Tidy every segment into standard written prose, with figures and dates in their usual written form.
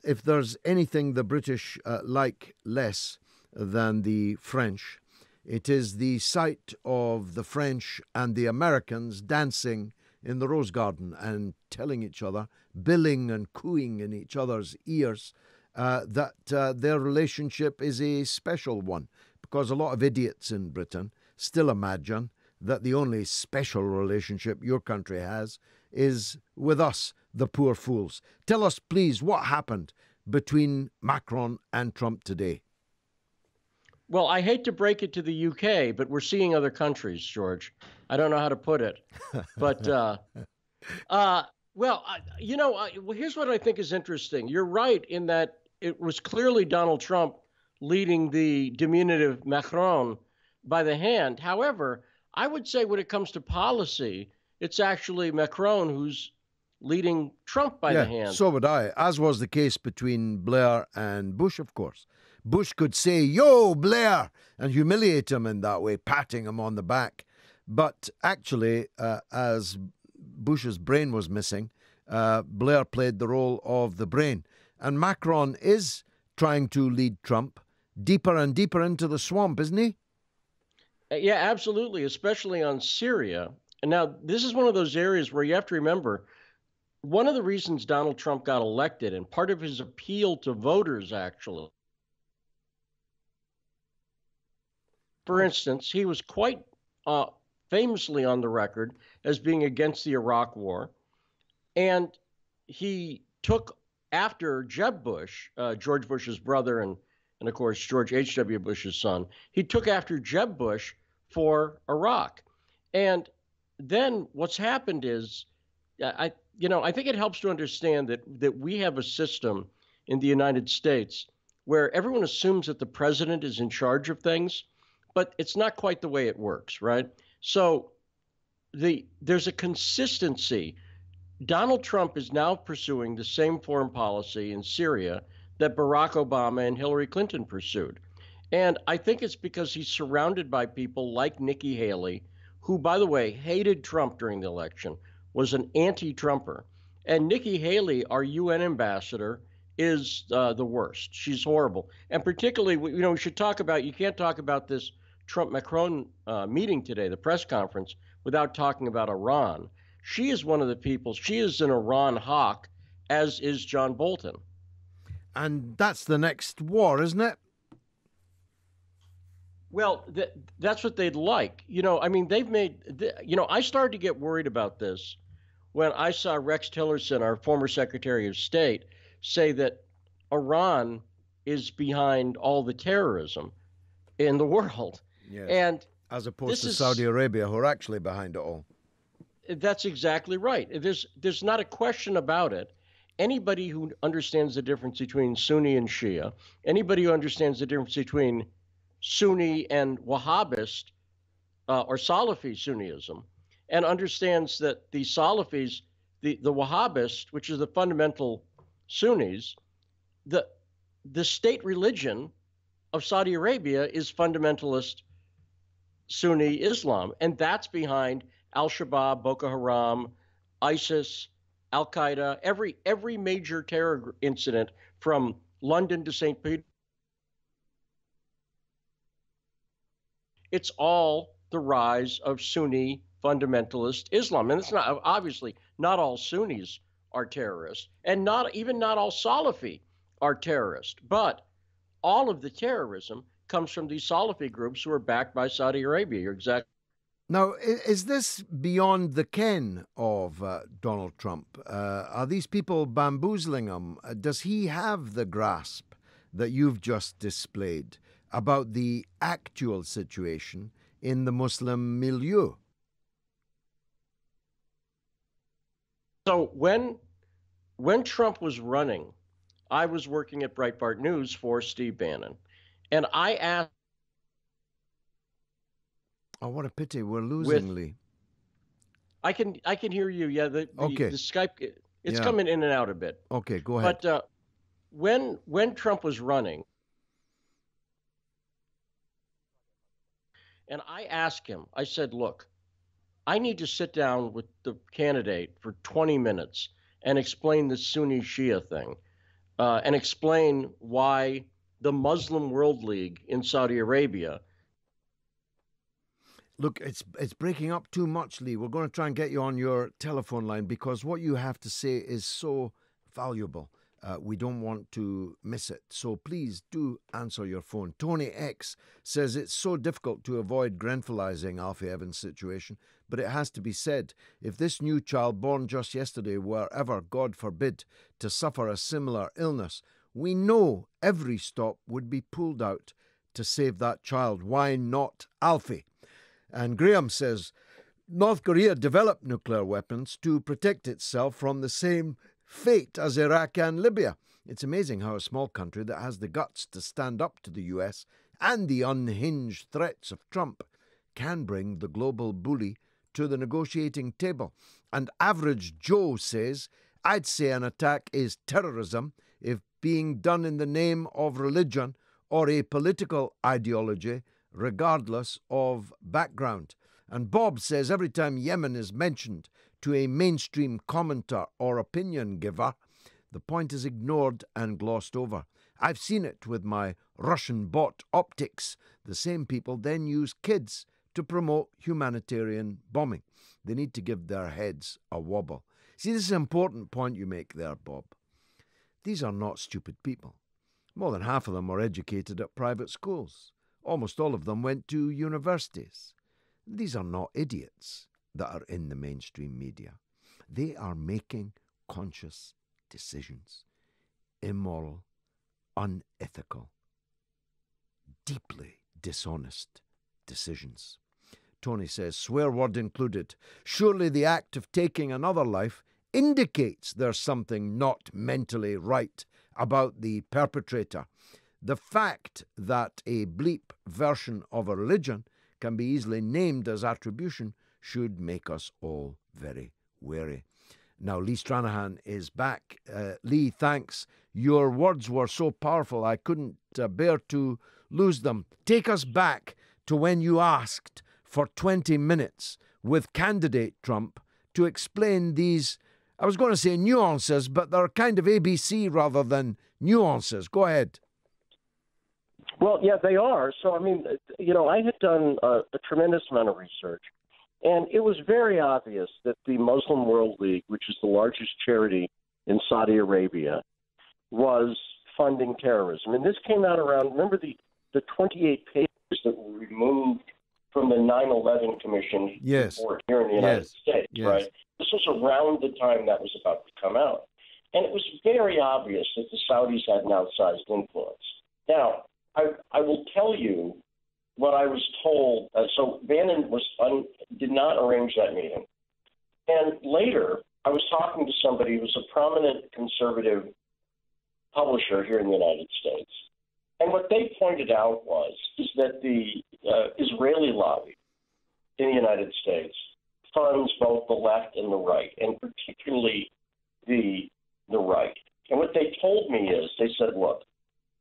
if there's anything the British like less than the French, it is the sight of the French and the Americans dancing in the Rose Garden and telling each other, billing and cooing in each other's ears, that their relationship is a special one. Because a lot of idiots in Britain still imagine that the only special relationship your country has is with us, the poor fools. Tell us, please, what happened between Macron and Trump today? Well, I hate to break it to the UK, but we're seeing other countries, George. I don't know how to put it. But, well, here's what I think is interesting. You're right in that it was clearly Donald Trump leading the diminutive Macron by the hand. However, I would say when it comes to policy, it's actually Macron who's leading Trump by the hand. So would I, as was the case between Blair and Bush, of course. Bush could say, "Yo, Blair," and humiliate him in that way, patting him on the back. But actually, as Bush's brain was missing, Blair played the role of the brain. And Macron is trying to lead Trump deeper and deeper into the swamp, isn't he? Yeah, absolutely, especially on Syria. And now, this is one of those areas where you have to remember one of the reasons Donald Trump got elected, and part of his appeal to voters, actually. For instance, he was quite famously on the record as being against the Iraq War. And he took after Jeb Bush, George Bush's brother, and of course, George H.W. Bush's son, he took after Jeb Bush for Iraq. And then what's happened is, I think it helps to understand that we have a system in the United States where everyone assumes that the president is in charge of things, but it's not quite the way it works, right? So there's a consistency. Donald Trump is now pursuing the same foreign policy in Syria that Barack Obama and Hillary Clinton pursued. And I think it's because he's surrounded by people like Nikki Haley, who, by the way, hated Trump during the election, was an anti-Trumper. And Nikki Haley, our UN ambassador, is the worst. She's horrible. And particularly, we should talk about, you can't talk about this Trump-Macron meeting today, the press conference, without talking about Iran. She is one of the people, she is an Iran hawk, as is John Bolton. And that's the next war, isn't it? Well, that's what they'd like. They've made, I started to get worried about this when I saw Rex Tillerson, our former Secretary of State, say that Iran is behind all the terrorism in the world. Yes. And as opposed to Saudi Arabia, who are actually behind it all. That's exactly right. There's not a question about it. Anybody who understands the difference between Sunni and Shia, anybody who understands the difference between Sunni and Wahhabist or Salafi Sunniism, and understands that the Salafis, the Wahhabists, which is the fundamental Sunnis, the state religion of Saudi Arabia is fundamentalist Sunni Islam, and that's behind Al-Shabaab, Boko Haram, ISIS, Al-Qaeda, every major terror incident from London to St. Peter. It's all the rise of Sunni fundamentalist Islam. And it's not, obviously, not all Sunnis are terrorists, and not all Salafi are terrorists, but all of the terrorism comes from these Salafi groups who are backed by Saudi Arabia. You're exactly. Now, is this beyond the ken of Donald Trump? Are these people bamboozling him? Does he have the grasp that you've just displayed about the actual situation in the Muslim milieu? So when Trump was running, I was working at Breitbart News for Steve Bannon, and I asked. Oh, what a pity! We're losing Lee. I can hear you. Yeah, the Skype, it's coming in and out a bit. Okay, go ahead. But when Trump was running, and I asked him, I said, look, I need to sit down with the candidate for 20 minutes and explain the Sunni Shia thing. and explain why the Muslim World League in Saudi Arabia. Look, it's breaking up too much, Lee. We're going to try and get you on your telephone line because what you have to say is so valuable. We don't want to miss it. So please do answer your phone. Tony X says it's so difficult to avoid Grenfellizing Alfie Evans' situation, but it has to be said. If this new child born just yesterday were ever, God forbid, to suffer a similar illness, we know every stop would be pulled out to save that child. Why not Alfie? And Graham says, North Korea developed nuclear weapons to protect itself from the same fate as Iraq and Libya. It's amazing how a small country that has the guts to stand up to the US and the unhinged threats of Trump can bring the global bully to the negotiating table. And Average Joe says, I'd say an attack is terrorism if being done in the name of religion or a political ideology, regardless of background. And Bob says every time Yemen is mentioned to a mainstream commenter or opinion giver, the point is ignored and glossed over. I've seen it with my Russian bot optics. The same people then use kids to promote humanitarian bombing. They need to give their heads a wobble. See, this is an important point you make there, Bob. These are not stupid people. More than half of them are educated at private schools. Almost all of them went to universities. These are not idiots that are in the mainstream media. They are making conscious decisions. Immoral, unethical, deeply dishonest decisions. Tony says, swear word included. Surely the act of taking another life indicates there's something not mentally right about the perpetrator. The fact that a bleep version of a religion can be easily named as attribution should make us all very wary. Now, Lee Stranahan is back. Lee, thanks. Your words were so powerful I couldn't bear to lose them. Take us back to when you asked for 20 minutes with candidate Trump to explain these, I was going to say nuances, but they're kind of ABC rather than nuances. Go ahead. Well, yeah, they are. So, I mean, I had done a tremendous amount of research, and it was very obvious that the Muslim World League, which is the largest charity in Saudi Arabia, was funding terrorism. And this came out around, remember the 28 pages that were removed from the 9/11 Commission report here in the United States, right? This was around the time that was about to come out. And it was very obvious that the Saudis had an outsized influence. Now, I will tell you what I was told. So Bannon did not arrange that meeting. And later, I was talking to somebody who was a prominent conservative publisher here in the United States. And what they pointed out is that the Israeli lobby in the United States funds both the left and the right, and particularly the right. And what they told me is, they said, look,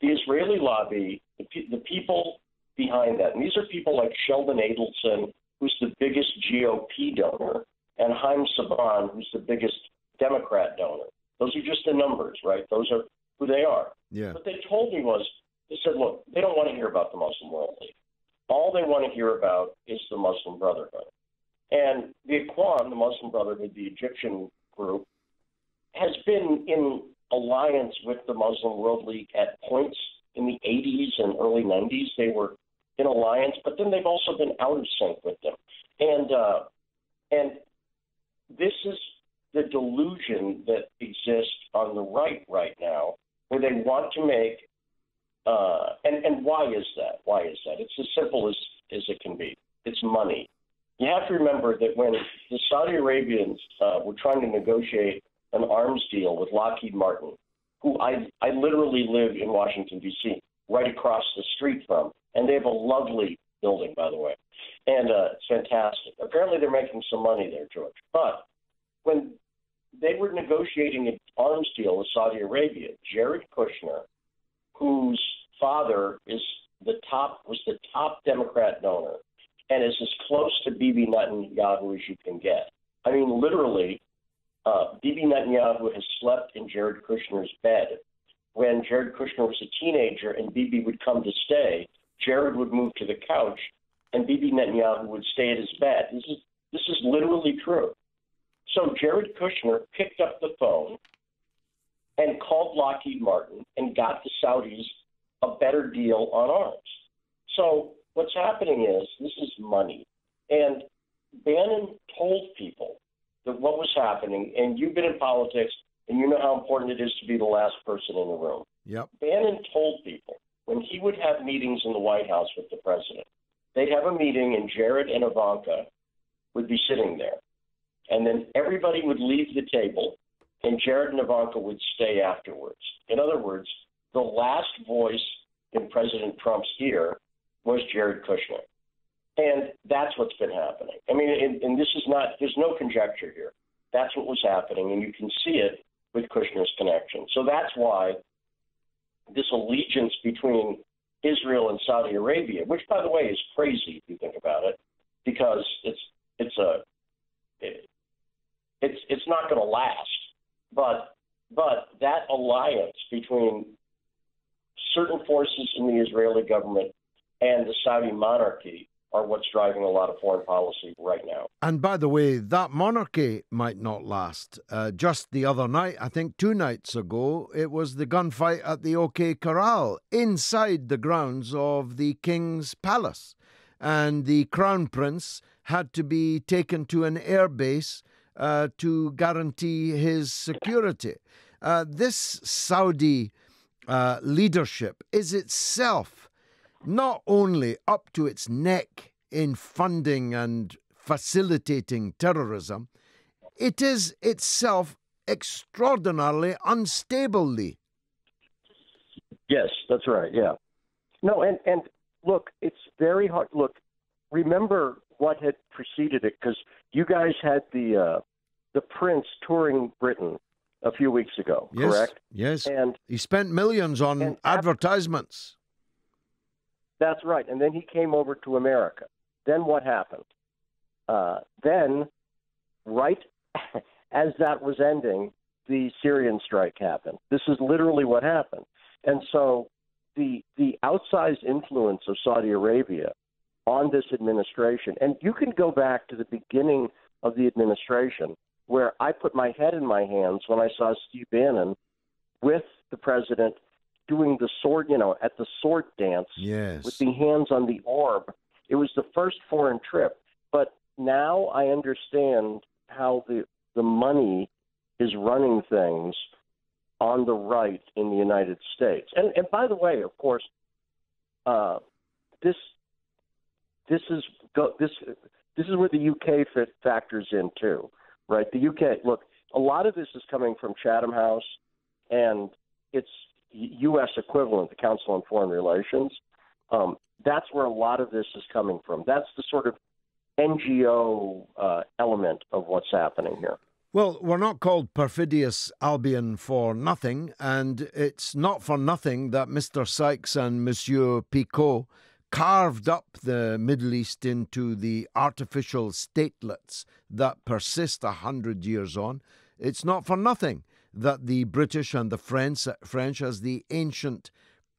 the Israeli lobby, the people behind that, and these are people like Sheldon Adelson, who's the biggest GOP donor, and Haim Saban, who's the biggest Democrat donor. Those are just the numbers, right? Those are who they are. Yeah. What they told me was, they said, look, they don't want to hear about the Muslim World League. All they want to hear about is the Muslim Brotherhood. And the Ikhwan, the Muslim Brotherhood, the Egyptian group, has been in alliance with the Muslim World League at points in the 80s and early 90s. They were in alliance, but then they've also been out of sync with them. And this is the delusion that exists on the right now, where they want to make and why is that? Why is that? It's as simple as it can be. It's money. You have to remember that when the Saudi Arabians were trying to negotiate an arms deal with Lockheed Martin, who I literally live in Washington, D.C., right across the street from, and they have a lovely building, by the way, and it's fantastic. Apparently they're making some money there, George. But when they were negotiating an arms deal with Saudi Arabia, Jared Kushner, whose father was the top Democrat donor and is as close to Bibi Netanyahu as you can get. I mean, literally, Bibi Netanyahu has slept in Jared Kushner's bed Jared Kushner was a teenager and Bibi would come to stay, Jared would move to the couch and Bibi Netanyahu would stay at his bed. This is literally true. So Jared Kushner picked up the phone and called Lockheed Martin and got the Saudis a better deal on arms. So what's happening is this is money. And Bannon told people that what was happening, and you've been in politics, and you know how important it is to be the last person in the room. Yep. Bannon told people when he would have meetings in the White House with the president, they'd have a meeting and Jared and Ivanka would be sitting there. And then everybody would leave the table and Jared and Ivanka would stay afterwards. In other words, the last voice in President Trump's ear was Jared Kushner. And that's what's been happening. I mean, and this is not, there's no conjecture here. That's what was happening, and you can see it with Kushner's connection. So that's why this allegiance between Israel and Saudi Arabia, which, by the way, is crazy if you think about it, because it's not going to last. But that alliance between certain forces in the Israeli government and the Saudi monarchy are what's driving a lot of foreign policy right now. And by the way, that monarchy might not last. Just the other night, I think 2 nights ago, it was the gunfight at the OK Corral inside the grounds of the King's Palace. And the Crown Prince had to be taken to an air base to guarantee his security. This Saudi leadership is itself not only up to its neck in funding and facilitating terrorism, it is itself extraordinarily unstable. Yes, that's right, yeah. No, and look, it's very hard. Look, remember what had preceded it, because you guys had the Prince touring Britain a few weeks ago, yes, correct? Yes, and he spent millions on advertisements. That's right. And then he came over to America. Then what happened? Then, right as that was ending, the Syrian strike happened. This is literally what happened. And so the outsized influence of Saudi Arabia on this administration, and you can go back to the beginning of the administration where I put my head in my hands when I saw Steve Bannon with the president doing the sword, at the sword dance, yes, with the hands on the orb. It was the first foreign trip. But now I understand how the money is running things on the right in the United States. And by the way, of course, this is where the UK factors in too, right? The UK, look, a lot of this is coming from Chatham House, and it's U.S. equivalent, the Council on Foreign Relations. That's where a lot of this is coming from. That's the sort of NGO element of what's happening here. Well, we're not called Perfidious Albion for nothing, and it's not for nothing that Mr. Sykes and Monsieur Picot carved up the Middle East into the artificial statelets that persist 100 years on. It's not for nothing that the British and the French as the ancient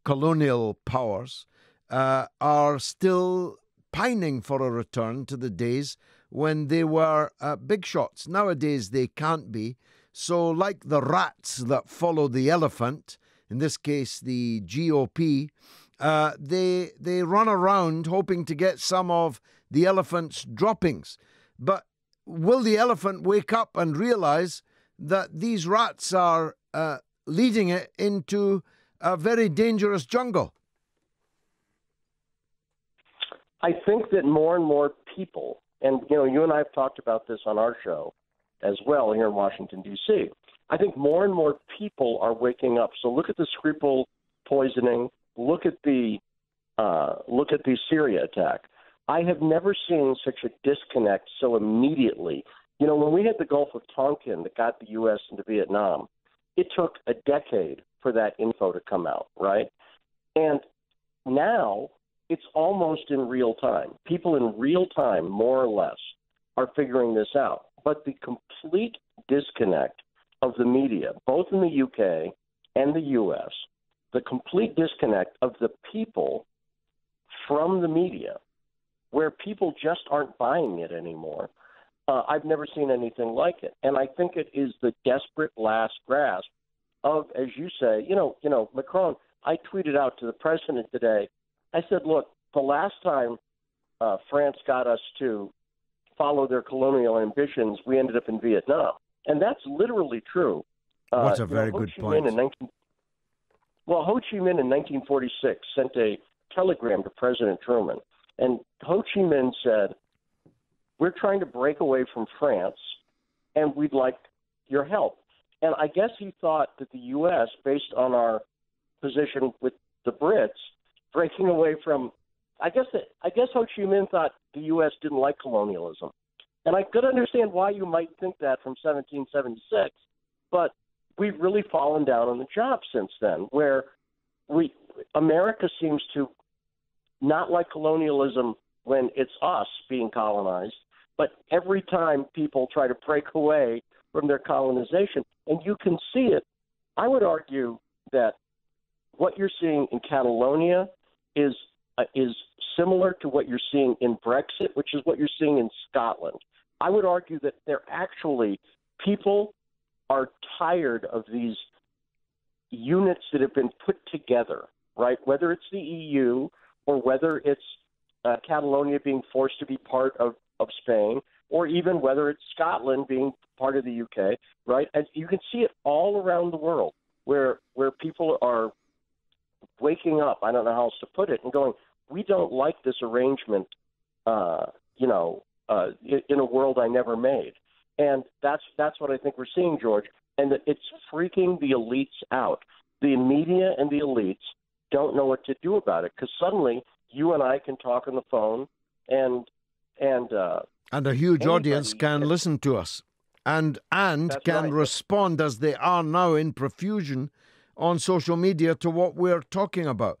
colonial powers, are still pining for a return to the days when they were big shots. Nowadays they can't be. So like the rats that follow the elephant, in this case the GOP, they run around hoping to get some of the elephant's droppings. But will the elephant wake up and realize that these rats are leading it into a very dangerous jungle? I think that more and more people, and you and I have talked about this on our show as well here in Washington, D.C., I think more and more people are waking up. So look at the Skripal poisoning. Look at the Syria attack. I have never seen such a disconnect so immediately. When we had the Gulf of Tonkin that got the U.S. into Vietnam, it took a decade for that info to come out, right? And now it's almost in real time. People in real time, more or less, are figuring this out. But the complete disconnect of the media, both in the UK and the U.S., the complete disconnect of the people from the media, where people just aren't buying it anymore. I've never seen anything like it. And I think it is the desperate last grasp of, as you say, Macron, I tweeted out to the president today, I said, look, the last time France got us to follow their colonial ambitions, we ended up in Vietnam. And that's literally true. That's a very good point. Ho Chi Minh in 1946 sent a telegram to President Truman, and Ho Chi Minh said, we're trying to break away from France, and we'd like your help. And I guess he thought that the U.S., based on our position with the Brits, breaking away from I guess Ho Chi Minh thought the U.S. didn't like colonialism. And I could understand why you might think that from 1776, but we've really fallen down on the job since then, where America seems to not like colonialism when it's us being colonized, but every time people try to break away from their colonization, and you can see it. I would argue that what you're seeing in Catalonia is similar to what you're seeing in Brexit, which is what you're seeing in Scotland. I would argue that people are tired of these units that have been put together, right? Whether it's the EU or whether it's Catalonia being forced to be part of Spain, or even whether it's Scotland being part of the UK, right? And you can see it all around the world where people are waking up, I don't know how else to put it, and going, we don't like this arrangement, in a world I never made. And that's what I think we're seeing, George. And it's freaking the elites out. The media and the elites don't know what to do about it, because suddenly you and I can talk on the phone and a huge audience can listen to us and can respond, as they are now in profusion on social media, to what we're talking about.